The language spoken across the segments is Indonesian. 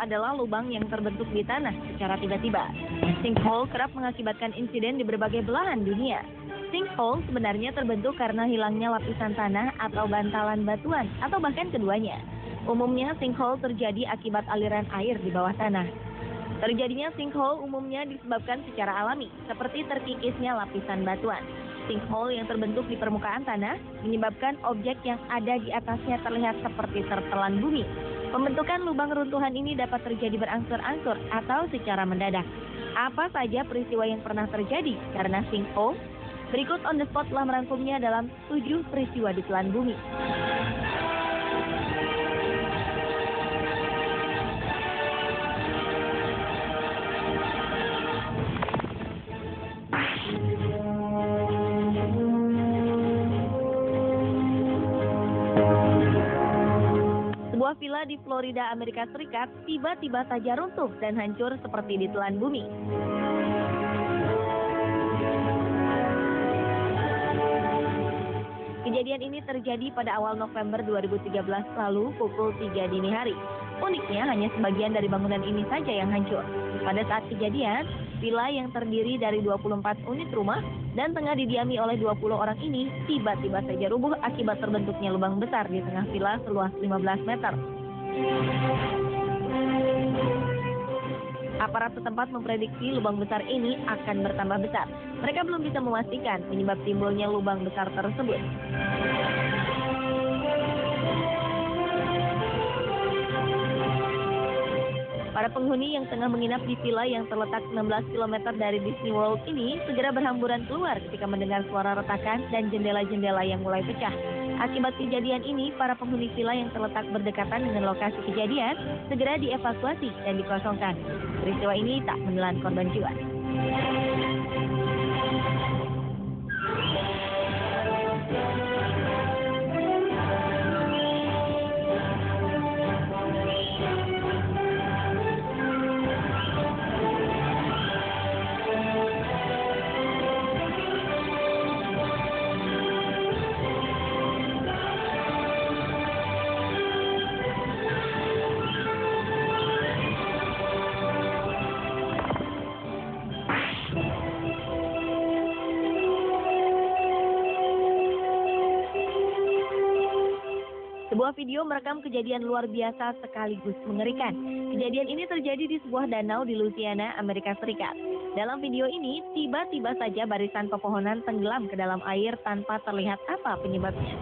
adalah lubang yang terbentuk di tanah secara tiba-tiba. Sinkhole kerap mengakibatkan insiden di berbagai belahan dunia. Sinkhole sebenarnya terbentuk karena hilangnya lapisan tanah atau bantalan batuan, atau bahkan keduanya. Umumnya sinkhole terjadi akibat aliran air di bawah tanah. Terjadinya sinkhole umumnya disebabkan secara alami, seperti terkikisnya lapisan batuan. Sinkhole yang terbentuk di permukaan tanah menyebabkan objek yang ada di atasnya terlihat seperti tertelan bumi. Pembentukan lubang runtuhan ini dapat terjadi berangsur-angsur atau secara mendadak. Apa saja peristiwa yang pernah terjadi karena sinkhole? Berikut On The Spot telah merangkumnya dalam 7 peristiwa di telan bumi. Sebuah villa di Florida, Amerika Serikat, tiba-tiba saja runtuh dan hancur seperti ditelan bumi. Kejadian ini terjadi pada awal November 2013 lalu pukul 3 dini hari. Uniknya hanya sebagian dari bangunan ini saja yang hancur. Pada saat kejadian, villa yang terdiri dari 24 unit rumah dan tengah didiami oleh 20 orang ini tiba-tiba saja rubuh akibat terbentuknya lubang besar di tengah villa seluas 15 meter. Aparat setempat memprediksi lubang besar ini akan bertambah besar. Mereka belum bisa memastikan penyebab timbulnya lubang besar tersebut. Para penghuni yang tengah menginap di villa yang terletak 16 km dari Disney World ini segera berhamburan keluar ketika mendengar suara retakan dan jendela-jendela yang mulai pecah. Akibat kejadian ini, para penghuni villa yang terletak berdekatan dengan lokasi kejadian segera dievakuasi dan dikosongkan. Peristiwa ini tak menelan korban jiwa. Sebuah video merekam kejadian luar biasa sekaligus mengerikan. Kejadian ini terjadi di sebuah danau di Louisiana, Amerika Serikat. Dalam video ini, tiba-tiba saja barisan pepohonan tenggelam ke dalam air tanpa terlihat apa penyebabnya.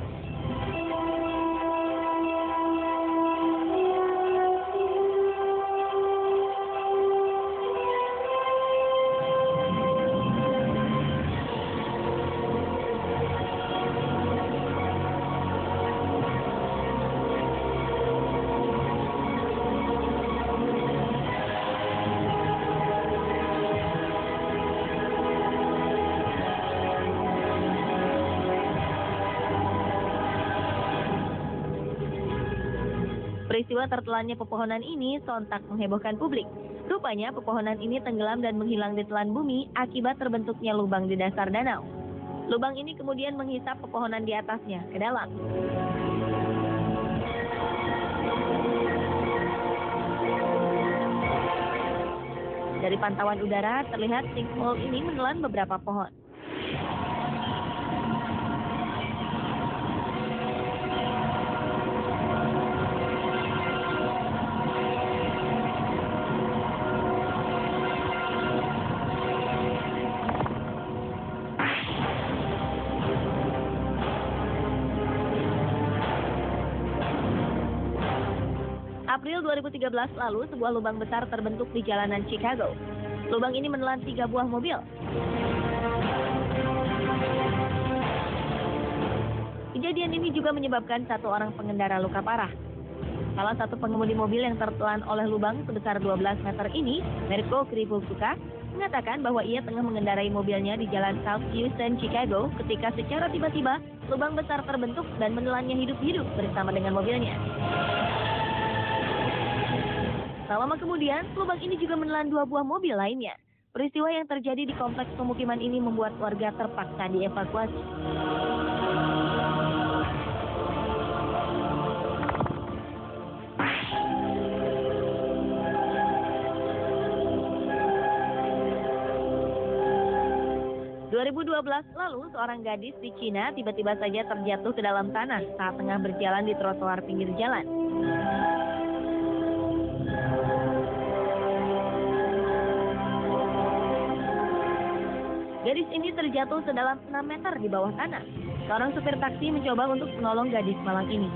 Peristiwa tertelannya pepohonan ini sontak menghebohkan publik. Rupanya pepohonan ini tenggelam dan menghilang di telan bumi akibat terbentuknya lubang di dasar danau. Lubang ini kemudian menghisap pepohonan di atasnya ke dalam. Dari pantauan udara, terlihat sinkhole ini menelan beberapa pohon. April 2013 lalu, sebuah lubang besar terbentuk di jalanan Chicago. Lubang ini menelan 3 buah mobil. Kejadian ini juga menyebabkan 1 orang pengendara luka parah. Salah satu pengemudi mobil yang tertelan oleh lubang sebesar 12 meter ini, Mirko Krivokuka, mengatakan bahwa ia tengah mengendarai mobilnya di jalan South Houston, Chicago, ketika secara tiba-tiba lubang besar terbentuk dan menelannya hidup-hidup bersama dengan mobilnya. Tak lama kemudian, lubang ini juga menelan 2 buah mobil lainnya. Peristiwa yang terjadi di kompleks pemukiman ini membuat warga terpaksa dievakuasi. 2012 lalu, seorang gadis di Cina tiba-tiba saja terjatuh ke dalam tanah saat tengah berjalan di trotoar pinggir jalan. Gadis ini terjatuh sedalam 6 meter di bawah tanah. Seorang supir taksi mencoba untuk menolong gadis malang ini.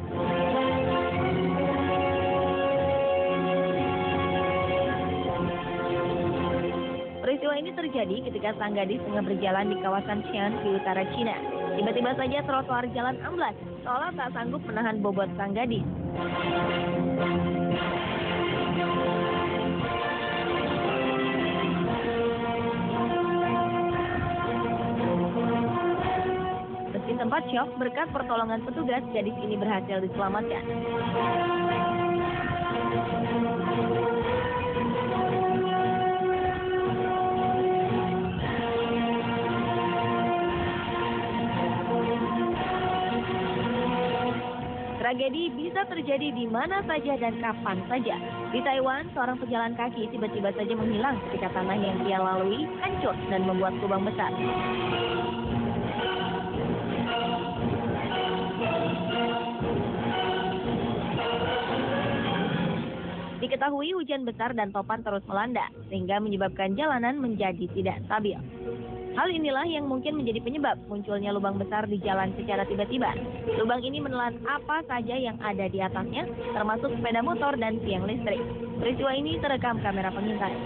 Peristiwa ini terjadi ketika sang gadis tengah berjalan di kawasan Xi'an di utara Cina. Tiba-tiba saja trotoar jalan amblas, seolah tak sanggup menahan bobot sang gadis. Meski sempat syok, berkat pertolongan petugas, gadis ini berhasil diselamatkan. Tragedi bisa terjadi di mana saja dan kapan saja. Di Taiwan, seorang pejalan kaki tiba-tiba saja menghilang ketika tanah yang ia lalui hancur dan membuat lubang besar. Diketahui hujan besar dan topan terus melanda, sehingga menyebabkan jalanan menjadi tidak stabil. Hal inilah yang mungkin menjadi penyebab munculnya lubang besar di jalan secara tiba-tiba. Lubang ini menelan apa saja yang ada di atasnya, termasuk sepeda motor dan tiang listrik. Peristiwa ini terekam kamera pengintai.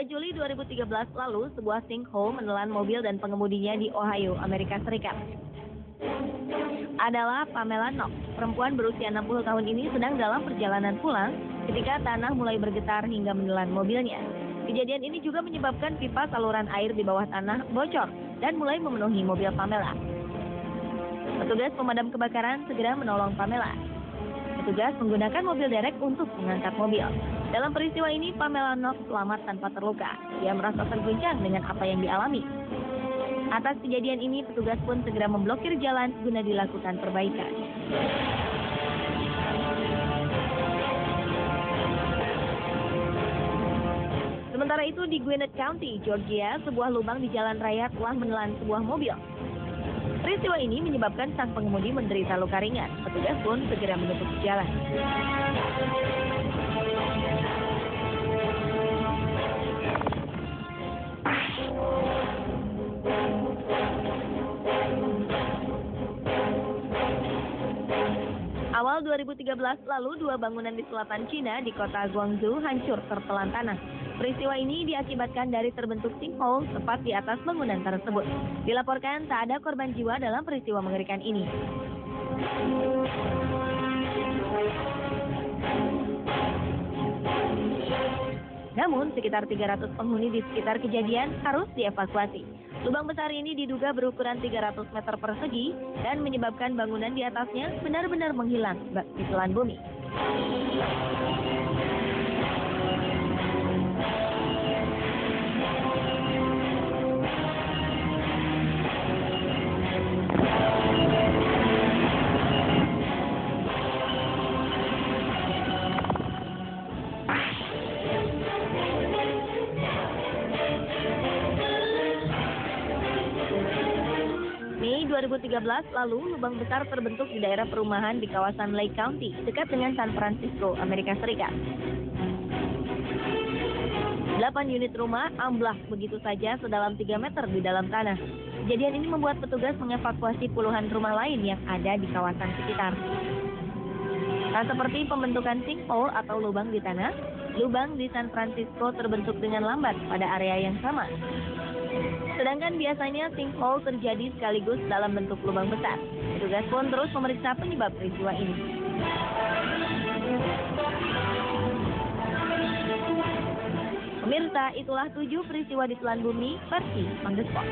Juli 2013 lalu, sebuah sinkhole menelan mobil dan pengemudinya di Ohio, Amerika Serikat. Adalah Pamela Knox. Perempuan berusia 60 tahun ini sedang dalam perjalanan pulang ketika tanah mulai bergetar hingga menelan mobilnya. Kejadian ini juga menyebabkan pipa saluran air di bawah tanah bocor dan mulai memenuhi mobil Pamela. Petugas pemadam kebakaran segera menolong Pamela. Petugas menggunakan mobil derek untuk mengangkat mobil. Dalam peristiwa ini, Pamela Knox selamat tanpa terluka. Ia merasa terguncang dengan apa yang dialami. Atas kejadian ini, petugas pun segera memblokir jalan guna dilakukan perbaikan. Sementara itu, di Gwinnett County, Georgia, sebuah lubang di jalan raya telah menelan sebuah mobil. Peristiwa ini menyebabkan sang pengemudi menderita luka ringan. Petugas pun segera menutup jalan. Awal 2013 lalu, dua bangunan di selatan Cina di kota Guangzhou hancur tertelan tanah. Peristiwa ini diakibatkan dari terbentuk sinkhole tepat di atas bangunan tersebut. Dilaporkan tak ada korban jiwa dalam peristiwa mengerikan ini. Namun, sekitar 300 penghuni di sekitar kejadian harus dievakuasi. Lubang besar ini diduga berukuran 300 meter persegi dan menyebabkan bangunan di atasnya benar-benar menghilang di telan bumi. Mei 2013 lalu, lubang besar terbentuk di daerah perumahan di kawasan Lake County, dekat dengan San Francisco, Amerika Serikat. 8 unit rumah amblas begitu saja sedalam 3 meter di dalam tanah. Kejadian ini membuat petugas mengevakuasi puluhan rumah lain yang ada di kawasan sekitar. Tak seperti pembentukan sinkhole atau lubang di tanah, lubang di San Francisco terbentuk dengan lambat pada area yang sama. Sedangkan biasanya sinkhole terjadi sekaligus dalam bentuk lubang besar. Petugas pun terus memeriksa penyebab peristiwa ini. Pemirsa, itulah 7 peristiwa di telan bumi versi On The Spot.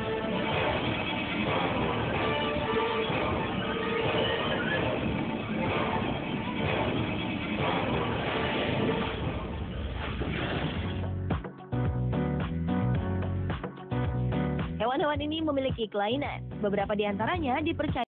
hewan ini memiliki kelainan. Beberapa di antaranya dipercaya